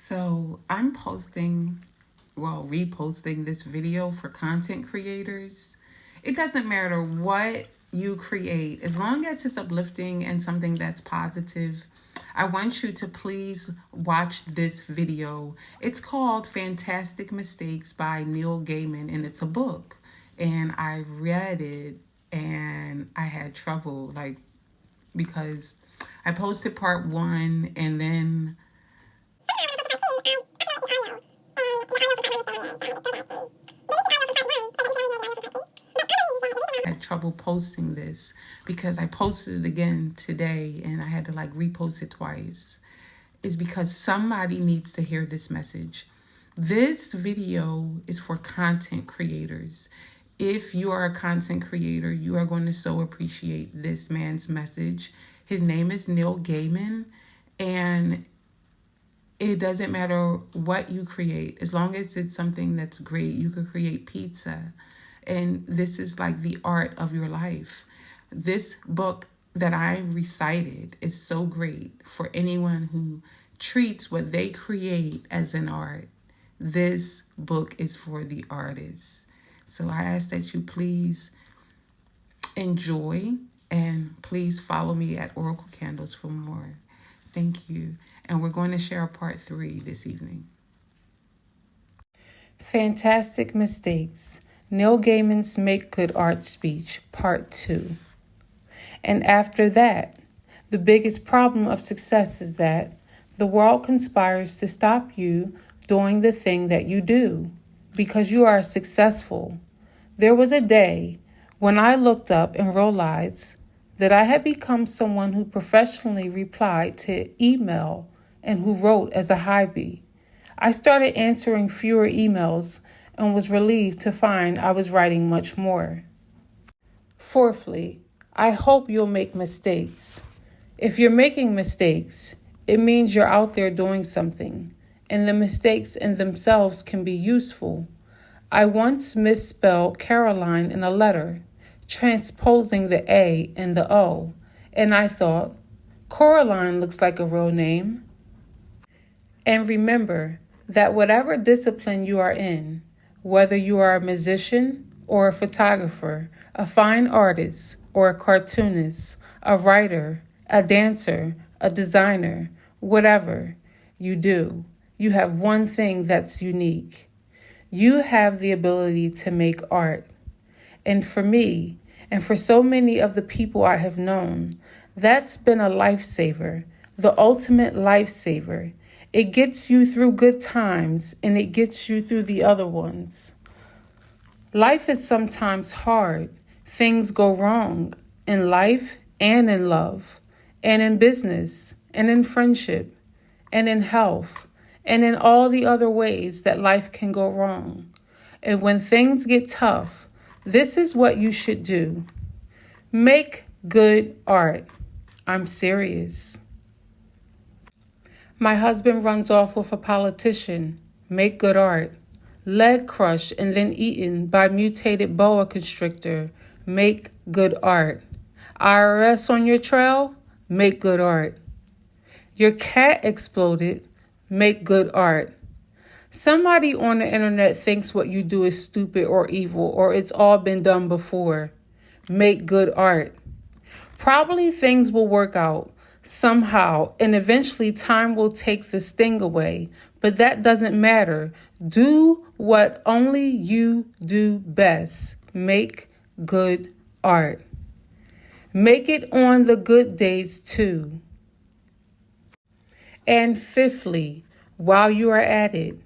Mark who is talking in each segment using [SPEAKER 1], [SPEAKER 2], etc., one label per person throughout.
[SPEAKER 1] So I'm reposting this video for content creators. It doesn't matter what you create, as long as it's uplifting and something that's positive. I want you to please watch this video. It's called Fantastic Mistakes by Neil Gaiman, and it's a book. And I read it and I had trouble, because I posted part one and then had trouble posting this because I posted it again today and I had to repost it twice. Is because somebody needs to hear this message. This video is for content creators. If you are a content creator, you are going to so appreciate this man's message. His name is Neil Gaiman, and it doesn't matter what you create, as long as it's something that's great. You could create pizza, and this is like the art of your life. This book that I recited is so great for anyone who treats what they create as an art. This book is for the artists. So I ask that you please enjoy, and please follow me at Oracle Candles for more. Thank you. And we're going to share part 3 this evening. Fantastic Mistakes. Neil Gaiman's Make Good Art speech, part 2. And after that, the biggest problem of success is that the world conspires to stop you doing the thing that you do because you are successful. There was a day when I looked up and realized that I had become someone who professionally replied to email and who wrote as a hobby. I started answering fewer emails and was relieved to find I was writing much more. Fourthly, I hope you'll make mistakes. If you're making mistakes, it means you're out there doing something, and the mistakes in themselves can be useful. I once misspelled Caroline in a letter, transposing the A and the O, and I thought, Coraline looks like a real name. And remember that whatever discipline you are in, whether you are a musician or a photographer, a fine artist or a cartoonist, a writer, a dancer, a designer, whatever you do, you have one thing that's unique. You have the ability to make art. And for me, and for so many of the people I have known, that's been a lifesaver, the ultimate lifesaver. It gets you through good times and it gets you through the other ones. Life is sometimes hard. Things go wrong in life and in love, and in business, and in friendship, and in health, and in all the other ways that life can go wrong. And when things get tough, this is what you should do. Make good art. I'm serious. My husband runs off with a politician. Make good art. Leg crushed and then eaten by mutated boa constrictor. Make good art. IRS on your trail? Make good art. Your cat exploded? Make good art. Somebody on the internet thinks what you do is stupid or evil or it's all been done before. Make good art. Probably things will work out somehow, and eventually time will take the sting away, but that doesn't matter. Do what only you do best. Make good art. Make it on the good days too. And fifthly, while you are at it,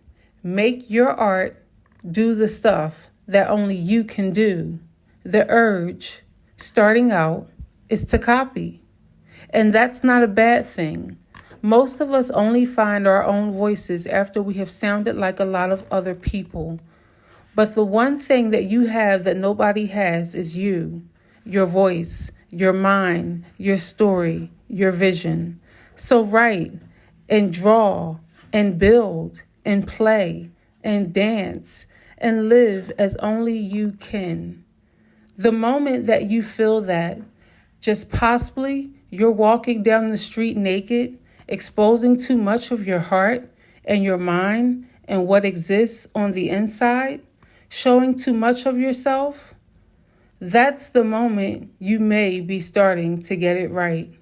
[SPEAKER 1] make your art do the stuff that only you can do. The urge, starting out, is to copy. And that's not a bad thing. Most of us only find our own voices after we have sounded like a lot of other people. But the one thing that you have that nobody has is you, your voice, your mind, your story, your vision. So write and draw and build and play and dance and live as only you can. The moment that you feel that, just possibly you're walking down the street naked, exposing too much of your heart, and your mind and what exists on the inside, showing too much of yourself, that's the moment you may be starting to get it right.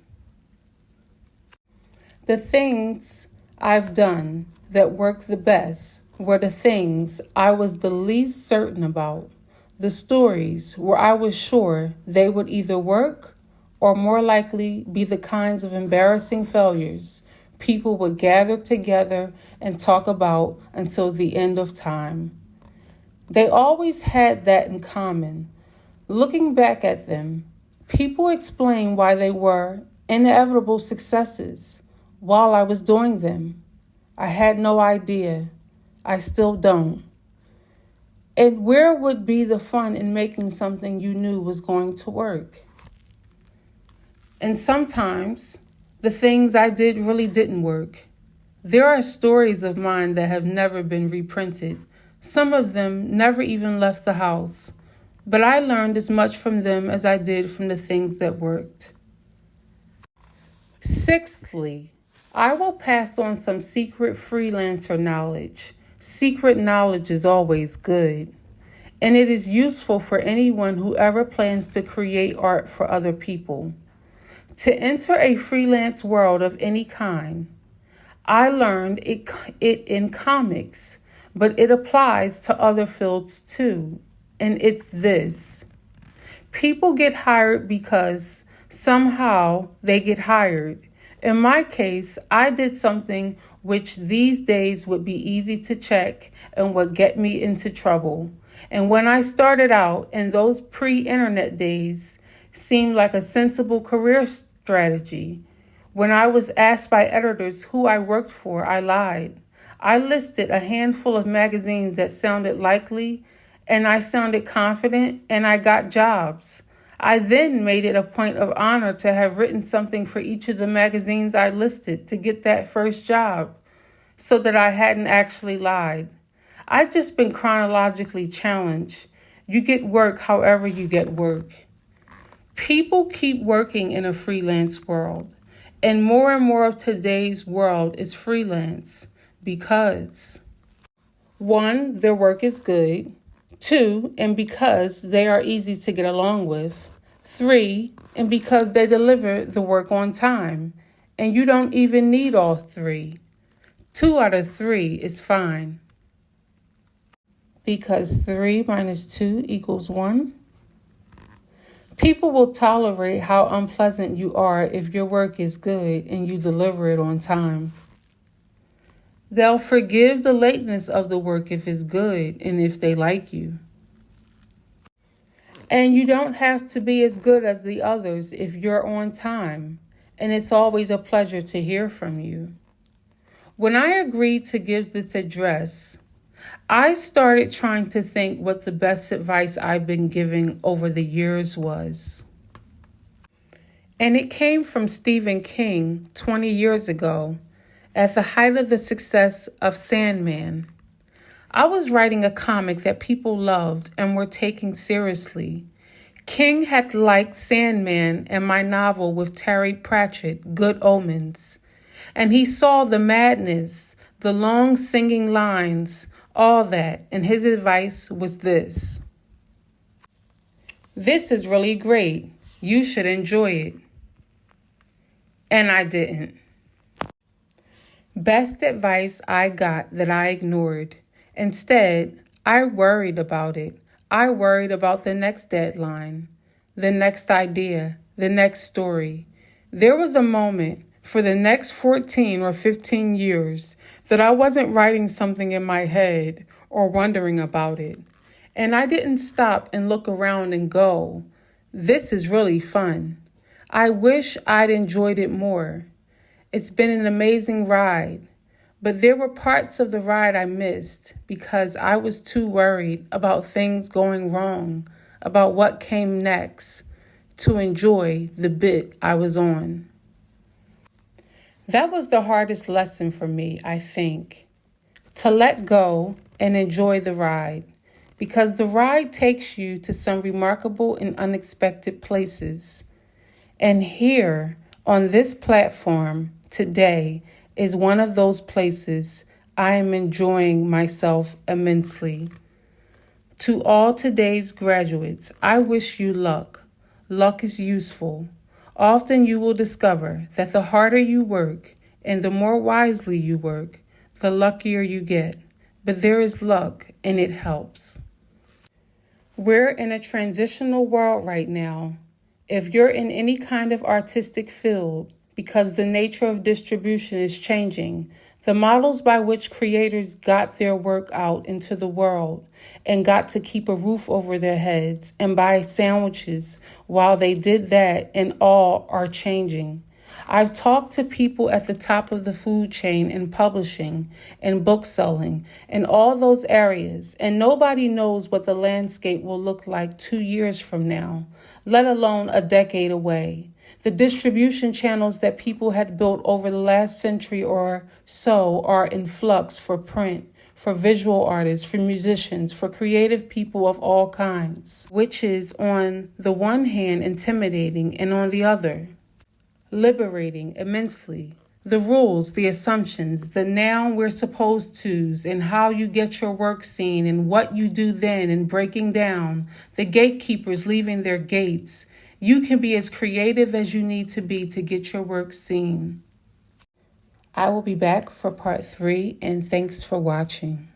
[SPEAKER 1] The things I've done that worked the best were the things I was the least certain about, the stories where I was sure they would either work or more likely be the kinds of embarrassing failures people would gather together and talk about until the end of time. They always had that in common. Looking back at them, people explain why they were inevitable successes while I was doing them. I had no idea. I still don't. And where would be the fun in making something you knew was going to work? And sometimes the things I did really didn't work. There are stories of mine that have never been reprinted. Some of them never even left the house. But I learned as much from them as I did from the things that worked. Sixthly, I will pass on some secret freelancer knowledge. Secret knowledge is always good, and it is useful for anyone who ever plans to create art for other people. To enter a freelance world of any kind, I learned it in comics, but it applies to other fields too. And it's this. People get hired because somehow they get hired. In my case, I did something which these days would be easy to check and would get me into trouble. And when I started out in those pre-internet days, seemed like a sensible career strategy. When I was asked by editors who I worked for, I lied. I listed a handful of magazines that sounded likely, and I sounded confident, and I got jobs. I then made it a point of honor to have written something for each of the magazines I listed to get that first job, so that I hadn't actually lied. I'd just been chronologically challenged. You get work however you get work. People keep working in a freelance world, and more of today's world is freelance because 1, their work is good. 2, and because they are easy to get along with. 3, and because they deliver the work on time. And you don't even need all 3. 2 out of 3 is fine. Because 3 minus 2 equals 1. People will tolerate how unpleasant you are if your work is good and you deliver it on time. They'll forgive the lateness of the work if it's good and if they like you. And you don't have to be as good as the others if you're on time, and it's always a pleasure to hear from you. When I agreed to give this address, I started trying to think what the best advice I've been giving over the years was. And it came from Stephen King 20 years ago, at the height of the success of Sandman. I was writing a comic that people loved and were taking seriously. King had liked Sandman and my novel with Terry Pratchett, Good Omens. And he saw the madness, the long singing lines, all that, and his advice was this. This is really great. You should enjoy it. And I didn't. Best advice I got that I ignored. Instead, I worried about it. I worried about the next deadline, the next idea, the next story. There was a moment for the next 14 or 15 years that I wasn't writing something in my head or wondering about it. And I didn't stop and look around and go, this is really fun. I wish I'd enjoyed it more. It's been an amazing ride, but there were parts of the ride I missed because I was too worried about things going wrong, about what came next, to enjoy the bit I was on. That was the hardest lesson for me, I think, to let go and enjoy the ride, because the ride takes you to some remarkable and unexpected places. And here on this platform today is one of those places I am enjoying myself immensely. To all today's graduates, I wish you luck. Luck is useful. Often you will discover that the harder you work and the more wisely you work, the luckier you get. But there is luck and it helps. We're in a transitional world right now. If you're in any kind of artistic field, because the nature of distribution is changing, the models by which creators got their work out into the world and got to keep a roof over their heads and buy sandwiches while they did that and all are changing. I've talked to people at the top of the food chain in publishing and book selling and all those areas, and nobody knows what the landscape will look like 2 years from now, let alone a decade away. The distribution channels that people had built over the last century or so are in flux for print, for visual artists, for musicians, for creative people of all kinds, which is on the one hand intimidating and on the other liberating immensely. The rules, the assumptions, the now we're supposed to's, and how you get your work seen and what you do then, and breaking down, the gatekeepers leaving their gates. You can be as creative as you need to be to get your work seen. I will be back for part 3, and thanks for watching.